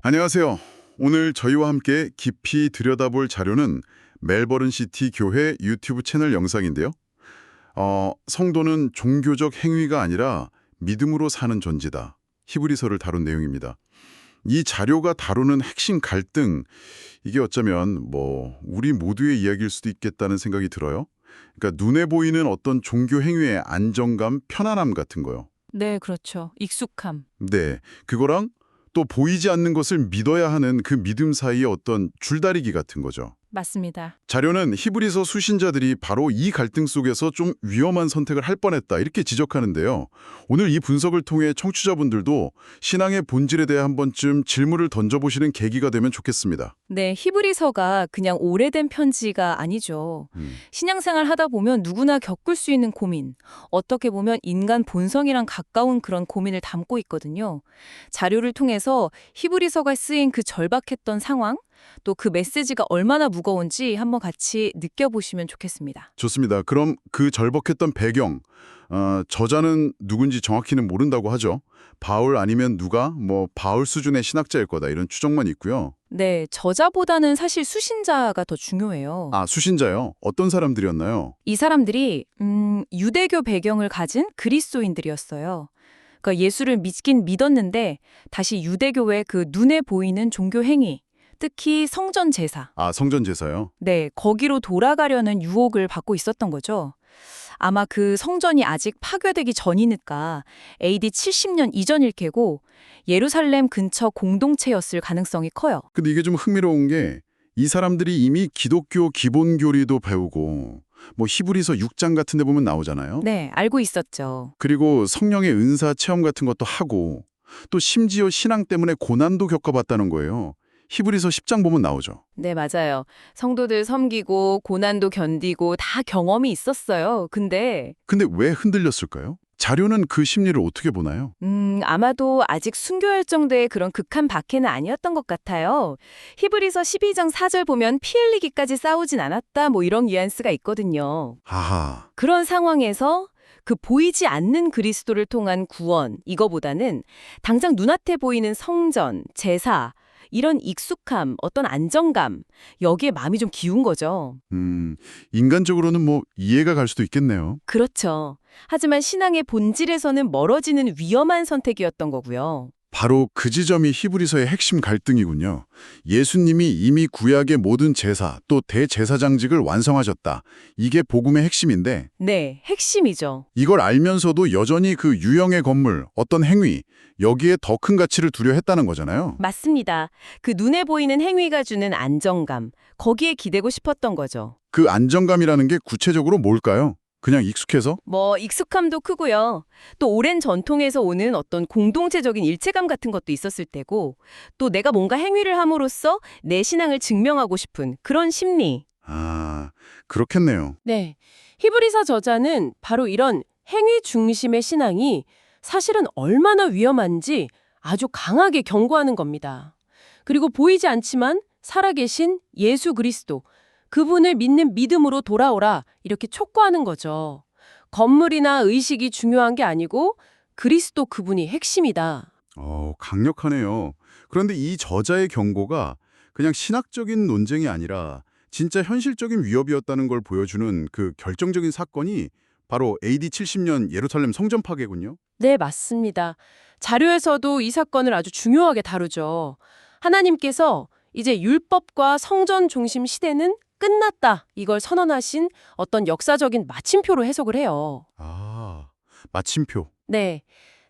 안녕하세요. 오늘 저희와 함께 깊이 들여다볼 자료는 멜버른 시티 교회 유튜브 채널 영상인데요. 성도는 종교적 행위가 아니라 믿음으로 사는 존재다. 히브리서를 다룬 내용입니다. 이 자료가 다루는 핵심 갈등, 이게 어쩌면 우리 모두의 이야기일 수도 있겠다는 생각이 들어요. 그러니까 눈에 보이는 어떤 종교 행위의 안정감, 편안함 같은 거요. 네, 그렇죠. 익숙함. 네, 그거랑 또 보이지 않는 것을 믿어야 하는 그 믿음 사이의 어떤 줄다리기 같은 거죠. 맞습니다. 자료는 히브리서 수신자들이 바로 이 갈등 속에서 좀 위험한 선택을 할 뻔했다 이렇게 지적하는데요. 오늘 이 분석을 통해 청취자분들도 신앙의 본질에 대해 한 번쯤 질문을 던져보시는 계기가 되면 좋겠습니다. 네, 히브리서가 그냥 오래된 편지가 아니죠. 신앙생활 하다 보면 누구나 겪을 수 있는 고민, 어떻게 보면 인간 본성이랑 가까운 그런 고민을 담고 있거든요. 자료를 통해서 히브리서가 쓰인 그 절박했던 상황, 또 그 메시지가 얼마나 무거운지 한번 같이 느껴보시면 좋겠습니다. 좋습니다. 그럼 그 절박했던 배경, 저자는 누군지 정확히는 모른다고 하죠. 바울 아니면 누가 바울 수준의 신학자일 거다 이런 추정만 있고요. 네, 저자보다는 사실 수신자가 더 중요해요. 아, 수신자요? 어떤 사람들이었나요? 이 사람들이 유대교 배경을 가진 그리스도인들이었어요. 그러니까 예수를 믿긴 믿었는데 다시 유대교의 그 눈에 보이는 종교 행위, 특히 성전 제사, 아, 성전 제사요? 네, 거기로 돌아가려는 유혹을 받고 있었던 거죠. 아마 그 성전이 아직 파괴되기 전이니까 AD 70년 이전일 테고 예루살렘 근처 공동체였을 가능성이 커요. 근데 이게 좀 흥미로운 게 이 사람들이 이미 기독교 기본 교리도 배우고 히브리서 6장 같은 데 보면 나오잖아요. 네, 알고 있었죠. 그리고 성령의 은사 체험 같은 것도 하고 또 심지어 신앙 때문에 고난도 겪어봤다는 거예요. 히브리서 10장 보면 나오죠. 네, 맞아요. 성도들 섬기고 고난도 견디고 다 경험이 있었어요. 근데 근데 왜 흔들렸을까요? 자료는 그 심리를 어떻게 보나요? 아마도 아직 순교할 정도의 그런 극한 박해는 아니었던 것 같아요. 히브리서 12장 4절 보면 피 흘리기까지 싸우진 않았다 이런 뉘앙스가 있거든요. 하하. 그런 상황에서 그 보이지 않는 그리스도를 통한 구원, 이거보다는 당장 눈앞에 보이는 성전, 제사, 이런 익숙함, 어떤 안정감, 여기에 마음이 좀 기운 거죠. 인간적으로는 이해가 갈 수도 있겠네요. 그렇죠. 하지만 신앙의 본질에서는 멀어지는 위험한 선택이었던 거고요. 바로 그 지점이 히브리서의 핵심 갈등이군요. 예수님이 이미 구약의 모든 제사 또 대제사장직을 완성하셨다. 이게 복음의 핵심인데 네, 핵심이죠. 이걸 알면서도 여전히 그 유형의 건물, 어떤 행위, 여기에 더 큰 가치를 두려 했다는 거잖아요. 맞습니다. 그 눈에 보이는 행위가 주는 안정감, 거기에 기대고 싶었던 거죠. 그 안정감이라는 게 구체적으로 뭘까요? 그냥 익숙해서? 익숙함도 크고요. 또 오랜 전통에서 오는 어떤 공동체적인 일체감 같은 것도 있었을 테고, 또 내가 뭔가 행위를 함으로써 내 신앙을 증명하고 싶은 그런 심리. 아, 그렇겠네요. 네, 히브리서 저자는 바로 이런 행위 중심의 신앙이 사실은 얼마나 위험한지 아주 강하게 경고하는 겁니다. 그리고 보이지 않지만 살아계신 예수 그리스도, 그분을 믿는 믿음으로 돌아오라 이렇게 촉구하는 거죠. 건물이나 의식이 중요한 게 아니고 그리스도 그분이 핵심이다. 강력하네요. 그런데 이 저자의 경고가 그냥 신학적인 논쟁이 아니라 진짜 현실적인 위협이었다는 걸 보여주는 그 결정적인 사건이 바로 AD 70년 예루살렘 성전 파괴군요. 네, 맞습니다. 자료에서도 이 사건을 아주 중요하게 다루죠. 하나님께서 이제 율법과 성전 중심 시대는 끝났다. 이걸 선언하신 어떤 역사적인 마침표로 해석을 해요. 아, 마침표. 네.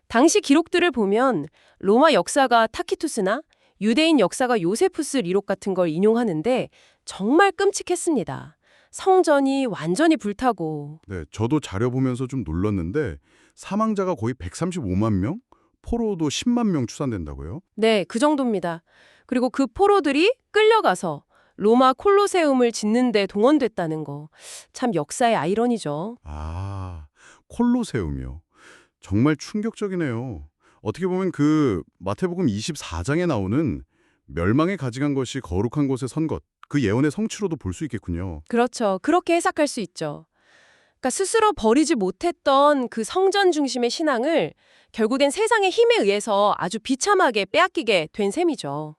당시 기록들을 보면 로마 역사가 타키투스나 유대인 역사가 요세푸스 리록 같은 걸 인용하는데 정말 끔찍했습니다. 성전이 완전히 불타고. 네, 저도 자료 보면서 좀 놀랐는데 사망자가 거의 135만 명, 포로도 10만 명 추산된다고요? 네, 그 정도입니다. 그리고 그 포로들이 끌려가서 로마 콜로세움을 짓는 데 동원됐다는 거. 참 역사의 아이러니죠. 아, 콜로세움이요. 정말 충격적이네요. 어떻게 보면 그 마태복음 24장에 나오는 멸망에 가증한 것이 거룩한 곳에 선 것, 그 예언의 성취로도 볼 수 있겠군요. 그렇죠. 그렇게 해석할 수 있죠. 그러니까 스스로 버리지 못했던 그 성전 중심의 신앙을 결국엔 세상의 힘에 의해서 아주 비참하게 빼앗기게 된 셈이죠.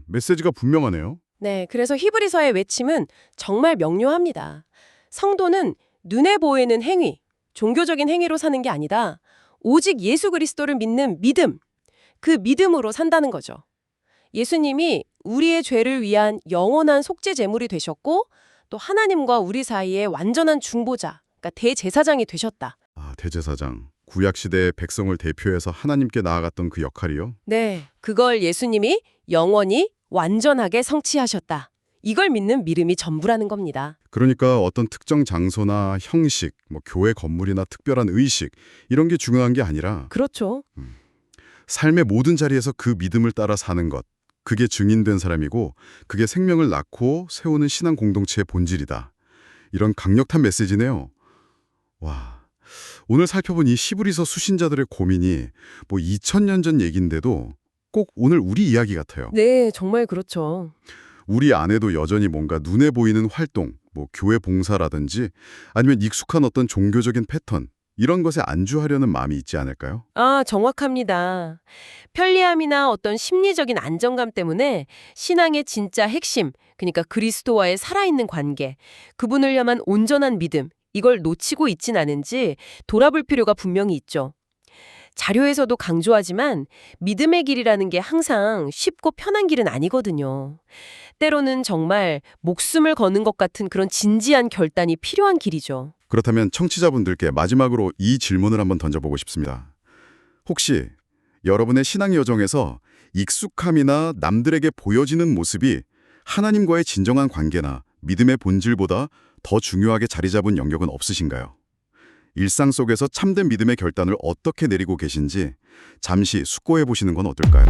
메시지가 분명하네요. 네, 그래서 히브리서의 외침은 정말 명료합니다. 성도는 눈에 보이는 행위, 종교적인 행위로 사는 게 아니다. 오직 예수 그리스도를 믿는 믿음, 그 믿음으로 산다는 거죠. 예수님이 우리의 죄를 위한 영원한 속죄 제물이 되셨고 또 하나님과 우리 사이의 완전한 중보자, 그러니까 대제사장이 되셨다. 아, 대제사장. 구약시대의 백성을 대표해서 하나님께 나아갔던 그 역할이요? 네, 그걸 예수님이 영원히 완전하게 성취하셨다. 이걸 믿는 믿음이 전부라는 겁니다. 그러니까 어떤 특정 장소나 형식, 교회 건물이나 특별한 의식 이런 게 중요한 게 아니라 그렇죠. 삶의 모든 자리에서 그 믿음을 따라 사는 것. 그게 증인된 사람이고 그게 생명을 낳고 세우는 신앙 공동체의 본질이다. 이런 강력한 메시지네요. 와, 오늘 살펴본 이 히브리서 수신자들의 고민이 2000년 전 얘기인데도 꼭 오늘 우리 이야기 같아요. 네, 정말 그렇죠. 우리 안에도 여전히 뭔가 눈에 보이는 활동, 교회 봉사라든지 아니면 익숙한 어떤 종교적인 패턴 이런 것에 안주하려는 마음이 있지 않을까요? 아, 정확합니다. 편리함이나 어떤 심리적인 안정감 때문에 신앙의 진짜 핵심, 그러니까 그리스도와의 살아있는 관계, 그분을 향한 온전한 믿음, 이걸 놓치고 있진 않은지 돌아볼 필요가 분명히 있죠. 자료에서도 강조하지만 믿음의 길이라는 게 항상 쉽고 편한 길은 아니거든요. 때로는 정말 목숨을 거는 것 같은 그런 진지한 결단이 필요한 길이죠. 그렇다면 청취자분들께 마지막으로 이 질문을 한번 던져보고 싶습니다. 혹시 여러분의 신앙 여정에서 익숙함이나 남들에게 보여지는 모습이 하나님과의 진정한 관계나 믿음의 본질보다 더 중요하게 자리 잡은 영역은 없으신가요? 일상 속에서 참된 믿음의 결단을 어떻게 내리고 계신지 잠시 숙고해 보시는 건 어떨까요?